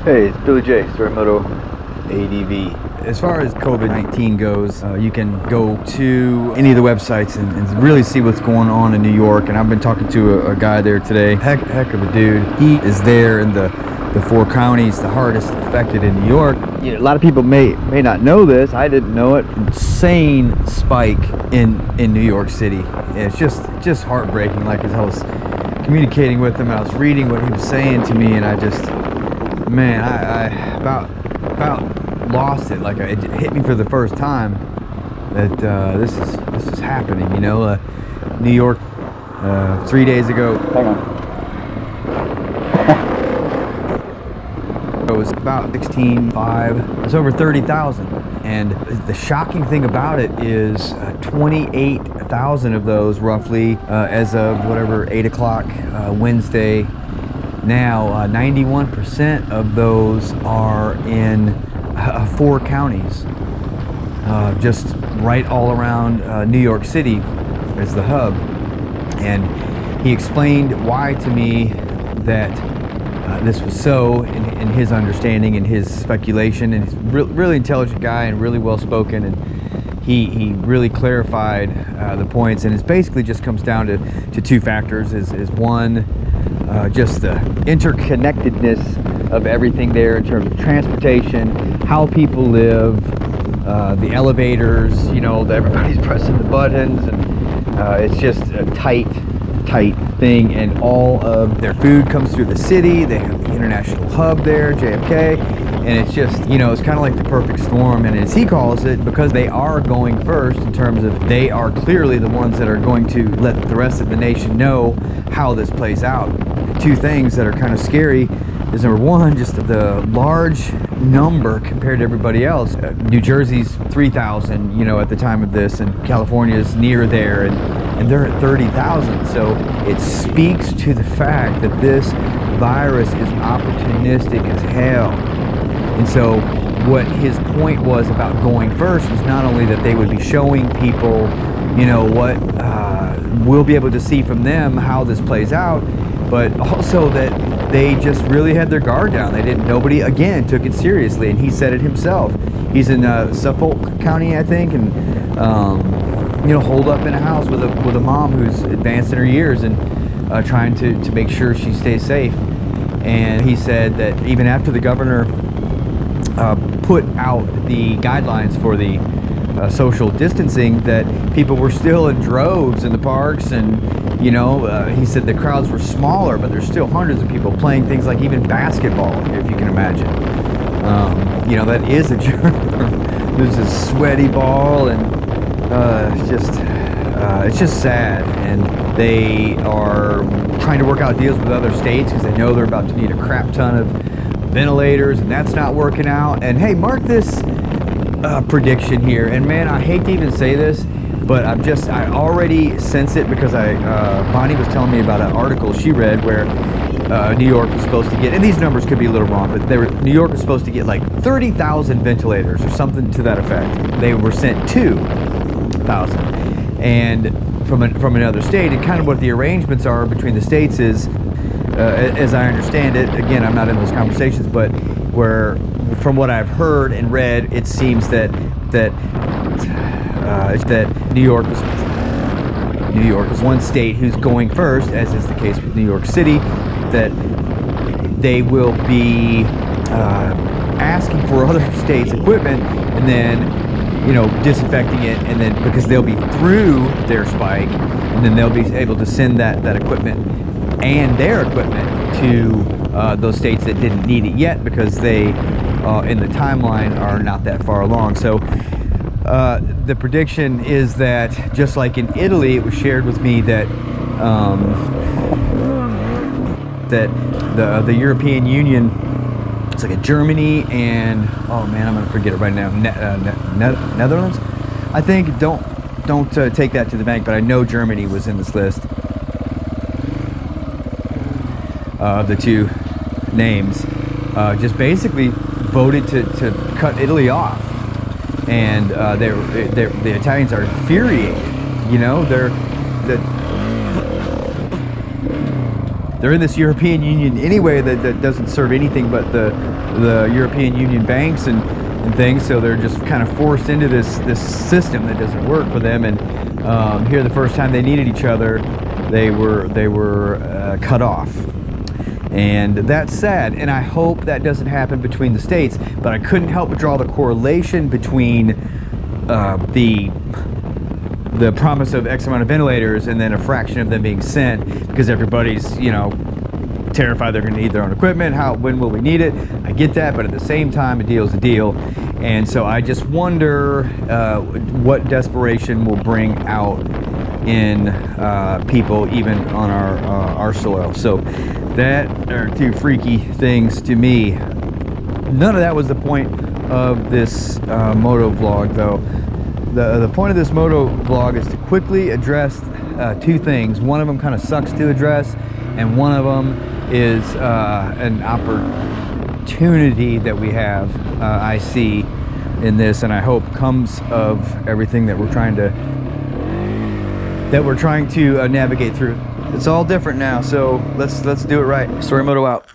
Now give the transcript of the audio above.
Hey, it's Billy J, Story Moto ADV. As far as COVID-19 goes, you can go to any of the websites and really see what's going on in New York. And I've been talking to a guy there today. Heck of a dude. He is there in the 4 counties, the hardest affected in New York. Yeah, a lot of people may not know this. I didn't know it. Insane spike in New York City. And it's just heartbreaking. Like, as I was communicating with him, I was reading what he was saying to me, and I just, man, I about lost it. Like, it hit me for the first time that this is happening. You know, New York 3 days ago. Hang on. It was about 16.5. It's over 30,000. And the shocking thing about it is 28,000 of those roughly as of whatever 8 o'clock Wednesday. Now 91% of those are in 4 counties, just right all around New York City as the hub. And he explained why to me that this was so, in his understanding and his speculation. And he's a really intelligent guy and really well spoken, and he really clarified the points. And it basically just comes down to 2 factors. Is one, just the interconnectedness of everything there in terms of transportation, how people live, the elevators, you know, everybody's pressing the buttons, and it's just a tight thing. And all of their food comes through the city. They have the international hub there, JFK, and it's just, you know, it's kind of like the perfect storm. And as he calls it, because they are going first in terms of they are clearly the ones that are going to let the rest of the nation know how this plays out. 2 things that are kind of scary is, number one, just the large number compared to everybody else. New Jersey's 3,000, you know, at the time of this, and California's near there, and they're at 30,000. So it speaks to the fact that this virus is opportunistic as hell. And so what his point was about going first was not only that they would be showing people, you know, what we'll be able to see from them how this plays out, but also that they just really had their guard down. Nobody, again, took it seriously, and he said it himself. He's in Suffolk County, I think, and you know, holed up in a house with a mom who's advanced in her years, and trying to make sure she stays safe. And he said that even after the governor put out the guidelines for the social distancing, that people were still in droves in the parks. And you know, he said the crowds were smaller, but there's still hundreds of people playing things like even basketball, if you can imagine. You know, that is a germ. There's a sweaty ball, and it's just sad. And they are trying to work out deals with other states because they know they're about to need a crap ton of ventilators, and that's not working out. And hey, mark this prediction here. And man, I hate to even say this, but I already sense it, because Bonnie was telling me about an article she read where New York was supposed to get, and these numbers could be a little wrong, but New York was supposed to get like 30,000 ventilators or something to that effect. They were sent 2,000, and from another state. And kind of what the arrangements are between the states is, as I understand it, again, I'm not in those conversations, but where, from what I've heard and read, it seems that New York is one state who's going first, as is the case with New York City, that they will be asking for other states' equipment, and then, you know, disinfecting it, and then, because they'll be through their spike, and then they'll be able to send that equipment and their equipment to those states that didn't need it yet, because they, in the timeline, are not that far along. So the prediction is that, just like in Italy, it was shared with me that the European Union, it's like a Germany and, oh man, I'm gonna forget it right now, Netherlands, I think. Don't take that to the bank, but I know Germany was in this list of the 2 names. Just basically voted to cut Italy off. And the Italians are infuriated. You know, they're in this European Union anyway that doesn't serve anything but the European Union banks and things. So they're just kind of forced into this system that doesn't work for them. And here, the first time they needed each other, they were cut off. And that's sad, and I hope that doesn't happen between the states, but I couldn't help but draw the correlation between the promise of X amount of ventilators and then a fraction of them being sent, because everybody's, you know, terrified they're going to need their own equipment. When will we need it? I get that, but at the same time, a deal's a deal. And so I just wonder what desperation will bring out in people, even on our soil. So that are two freaky things to me. None of that was the point of this moto vlog, though. The point of this moto vlog is to quickly address two things. One of them kind of sucks to address, and one of them is an opportunity that we have, I see in this, and I hope comes of everything that we're trying to navigate through. It's all different now, so let's do it right. Story Moto out.